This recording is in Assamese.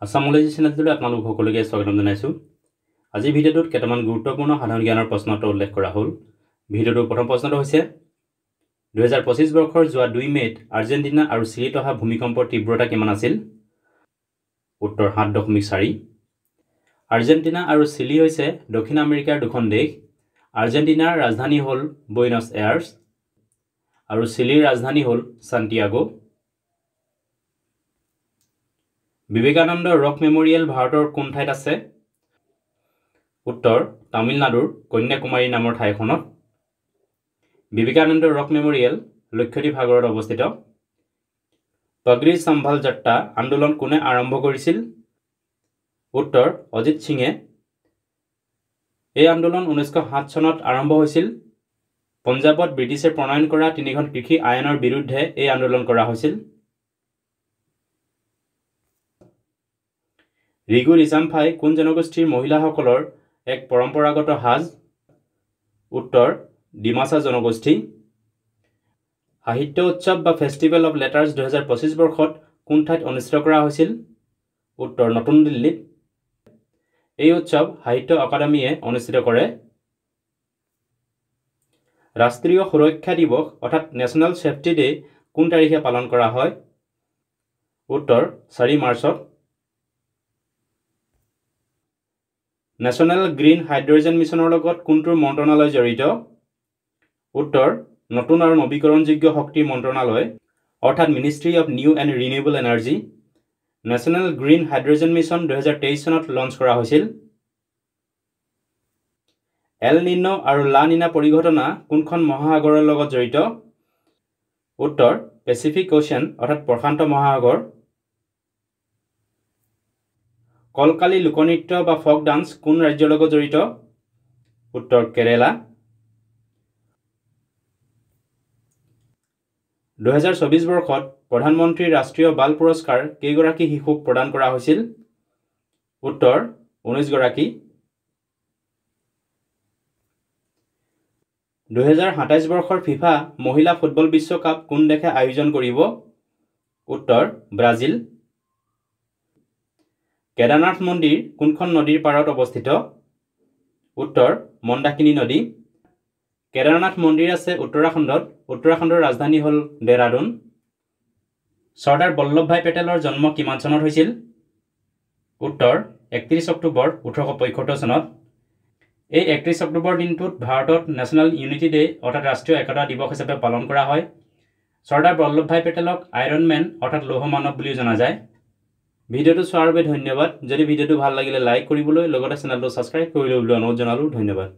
আসামোলজি চেনেলটোলৈ আপোনালোক সকলোকে স্বাগতম জনাইছোঁ। আজি ভিডিঅ'টোত কেইটামান গুৰুত্বপূৰ্ণ সাধাৰণ জ্ঞানৰ প্ৰশ্নটো উল্লেখ কৰা হ'ল। ভিডিঅ'টোৰ প্ৰথম প্ৰশ্নটো হৈছে 2025 বৰ্ষৰ যোৱা 2 মে'ত আৰ্জেণ্টিনা আৰু চিলিত অহা ভূমিকম্পৰ তীব্ৰতা কিমান আছিল? উত্তৰ 7.4। আৰ্জেণ্টিনা আৰু চিলি হৈছে দক্ষিণ আমেৰিকাৰ দুখন দেশ। আৰ্জেণ্টিনাৰ ৰাজধানী হ'ল বুয়েনছ এয়াৰ্ছ আৰু চিলিৰ ৰাজধানী হ'ল সান্তিয়াগো। বিবেকানন্দ ৰক মেমৰিয়েল ভাৰতৰ কোন ঠাইত আছে? উত্তৰ তামিলনাডুৰ কন্যাকুমাৰী নামৰ ঠাইখনত। বিবেকানন্দ ৰক মেমৰিয়েল লক্ষদ্বীপ সাগৰত অৱস্থিত। পগড়ি সম্ভাল যাত্ৰা আন্দোলন কোনে আৰম্ভ কৰিছিল? উত্তৰ অজিত সিঙে। এই আন্দোলন 1907 চনত আৰম্ভ হৈছিল। পঞ্জাৱত ব্ৰিটিছে প্ৰণয়ন কৰা 3খন কৃষি আইনৰ বিৰুদ্ধে এই আন্দোলন কৰা হৈছিল। ৰিগু ৰিজাম্ফাই কোন জনগোষ্ঠীৰ মহিলাসকলৰ এক পৰম্পৰাগত সাজ? উত্তৰ ডিমাছা জনগোষ্ঠী। সাহিত্য উৎসৱ বা ফেষ্টিভেল অৱ লেটাৰ্ছ 2025 বৰ্ষত কোন ঠাইত অনুষ্ঠিত কৰা হৈছিল? উত্তৰ নতুন দিল্লীত। এই উৎসৱ সাহিত্য একাডেমীয়ে অনুষ্ঠিত কৰে। ৰাষ্ট্ৰীয় সুৰক্ষা দিৱস অৰ্থাৎ নেশ্যনেল ছেফটি ডে কোন তাৰিখে পালন কৰা হয়? উত্তৰ 4 মাৰ্চত। নেশ্যনেল গ্ৰীণ হাইড্ৰজেন মিছনৰ লগত কোনটোৰ মন্ত্ৰণালয় জড়িত? উত্তৰ নতুন আৰু নৱীকৰণযোগ্য শক্তি মন্ত্ৰণালয় অৰ্থাৎ ministry of new and renewable energy. National green hydrogen mission 2023 চনত লঞ্চ কৰা হৈছিল। এল নিনো আৰু লা নিনা পৰিঘটনা কোনখন মহাসাগৰৰ লগত জড়িত? উত্তৰ পেচিফিক অ'চিয়ান অৰ্থাৎ প্ৰশান্ত মহাসাগৰ। কলকালি লোকনৃত্য বা ফক ডান্স কোন ৰাজ্যৰ লগত জড়িত? উত্তৰ কেৰেলা। 2024 বৰ্ষত প্ৰধানমন্ত্ৰী ৰাষ্ট্ৰীয় বাল পুৰস্কাৰ কেইগৰাকী শিশুক প্ৰদান কৰা হৈছিল? উত্তৰ 19 গৰাকী। 2027 বৰ্ষৰ ফিফা মহিলা ফুটবল বিশ্বকাপ কোন দেশে আয়োজন কৰিব? উত্তৰ ব্ৰাজিল। কেদাৰনাথ মন্দিৰ কোনখন নদীৰ পাৰত অৱস্থিত? উত্তৰ মন্দাকিনী নদী। কেদাৰনাথ মন্দিৰ আছে উত্তৰাখণ্ডত। উত্তৰাখণ্ডৰ ৰাজধানী হ'ল দেৰাডুন। চৰ্দাৰ বল্লভভাই পেটেলৰ জন্ম কিমান চনত হৈছিল? উত্তৰ 31 অক্টোবৰ 1875 চনত। এই 31 অক্টোবৰ দিনটোত ভাৰতত নেশ্যনেল ইউনিটি ডে অৰ্থাৎ ৰাষ্ট্ৰীয় একতা দিৱস হিচাপে পালন কৰা হয়। চৰ্দাৰ বল্লভভাই পেটেলক আইৰণ মেন অৰ্থাৎ লৌহ মানৱ বুলিও জনা যায়। ভিডিঅ'টো চোৱাৰ বাবে ধন্যবাদ। যদি ভিডিঅ'টো ভাল লাগিলে লাইক কৰিবলৈ লগতে চেনেলটো ছাবস্ক্ৰাইব কৰিবলৈ অনুৰোধ জনালোঁ। ধন্যবাদ।